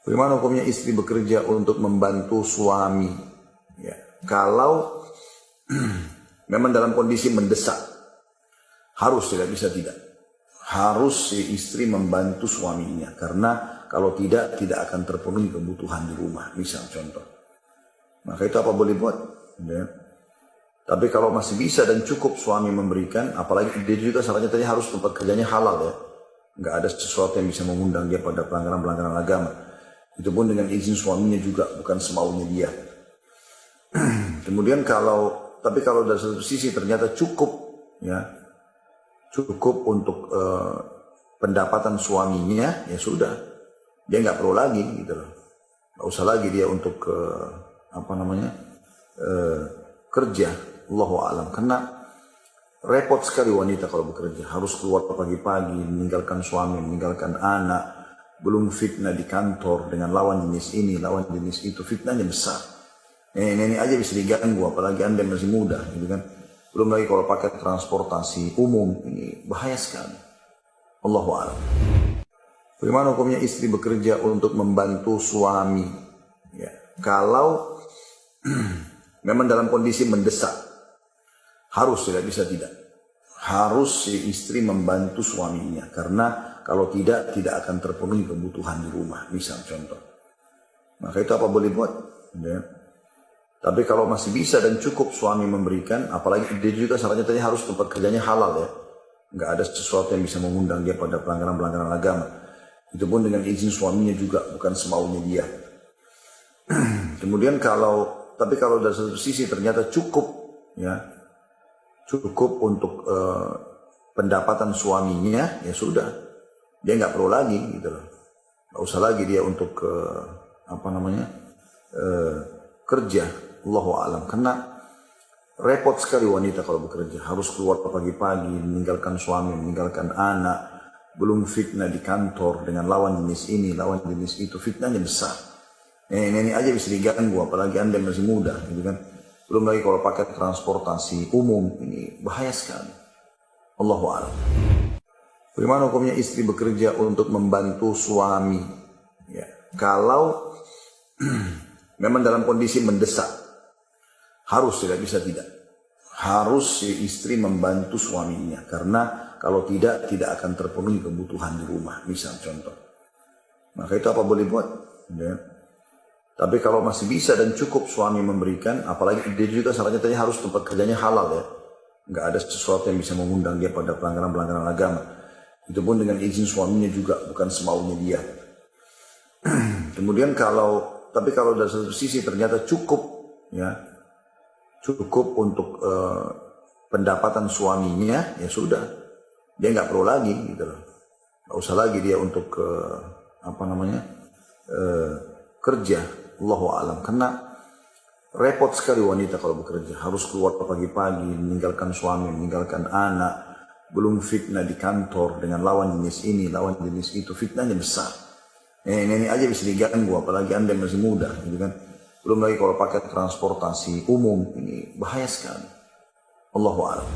Bagaimana hukumnya istri bekerja untuk membantu suami? Ya. Kalau memang dalam kondisi mendesak, harus tidak bisa tidak. Harus si istri membantu suaminya. Karena kalau tidak akan terpenuhi kebutuhan di rumah. Misal contoh. Maka itu apa boleh buat? Ya. Tapi kalau masih bisa dan cukup suami memberikan, apalagi dia juga syaratnya tadi harus tempat kerjanya halal ya. Nggak ada sesuatu yang bisa mengundang dia pada pelanggaran-pelanggaran agama. Itu pun dengan izin suaminya juga, bukan semaunya dia. Kemudian tapi kalau dari satu sisi ternyata cukup, ya, cukup untuk pendapatan suaminya, ya sudah, dia nggak perlu lagi, gitu loh. Nggak usah lagi dia untuk kerja, Allahu a'lam. Karena repot sekali wanita kalau bekerja, harus keluar pagi-pagi, meninggalkan suami, meninggalkan anak. Belum fitnah di kantor dengan lawan jenis ini, lawan jenis itu, fitnahnya besar. Nenek aja bisa diganggu, apalagi Anda masih muda, gitu kan. Belum lagi kalau pakai transportasi umum, ini bahaya sekali. Allahu a'lam. Bagaimana hukumnya istri bekerja untuk membantu suami? Ya. Kalau memang dalam kondisi mendesak, harus tidak bisa tidak. Harus si istri membantu suaminya, karena kalau tidak akan terpenuhi kebutuhan di rumah, misal contoh. Maka itu apa boleh buat? Ya. Tapi kalau masih bisa dan cukup suami memberikan, apalagi dia juga syaratnya tadi harus tempat kerjanya halal ya. Nggak ada sesuatu yang bisa mengundang dia pada pelanggaran-pelanggaran agama. Itu pun dengan izin suaminya juga, bukan semaunya dia. Kemudian tapi kalau dari satu sisi ternyata cukup, ya, cukup untuk pendapatan suaminya, ya sudah. Dia nggak perlu lagi, gitu loh. Nggak usah lagi dia untuk kerja, Allahu a'lam. Karena repot sekali wanita kalau bekerja, harus keluar pagi-pagi, meninggalkan suami, meninggalkan anak. Belum fitnah di kantor dengan lawan jenis ini, lawan jenis itu, fitnahnya besar. Nenek aja bisa diganggu, apalagi Anda masih muda, gitu kan. Belum lagi kalau pakai transportasi umum, ini bahaya sekali. Allahu a'lam. Bagaimana hukumnya istri bekerja untuk membantu suami? Ya. Kalau memang dalam kondisi mendesak, harus tidak bisa tidak. Harus si istri membantu suaminya. Karena kalau tidak akan terpenuhi kebutuhan di rumah. Misal contoh. Maka itu apa boleh buat? Ya. Tapi kalau masih bisa dan cukup suami memberikan, apalagi dia juga syaratnya tadi harus tempat kerjanya halal ya. Nggak ada sesuatu yang bisa mengundang dia pada pelanggaran-pelanggaran agama. Itu pun dengan izin suaminya juga, bukan semaunya dia. Kemudian tapi kalau dari satu sisi ternyata cukup, ya, cukup untuk pendapatan suaminya, ya sudah. Dia nggak perlu lagi, gitu loh. Nggak usah lagi dia untuk kerja, Allahu a'lam. Karena repot sekali wanita kalau bekerja, harus keluar pagi-pagi, meninggalkan suami, meninggalkan anak. Belum fitnah di kantor dengan lawan jenis ini, lawan jenis itu, fitnahnya besar. Nenek aja bisa diganggu, apalagi Anda masih muda, gitu kan. Belum lagi kalau pakai transportasi umum, ini bahaya sekali. Allahu a'lam.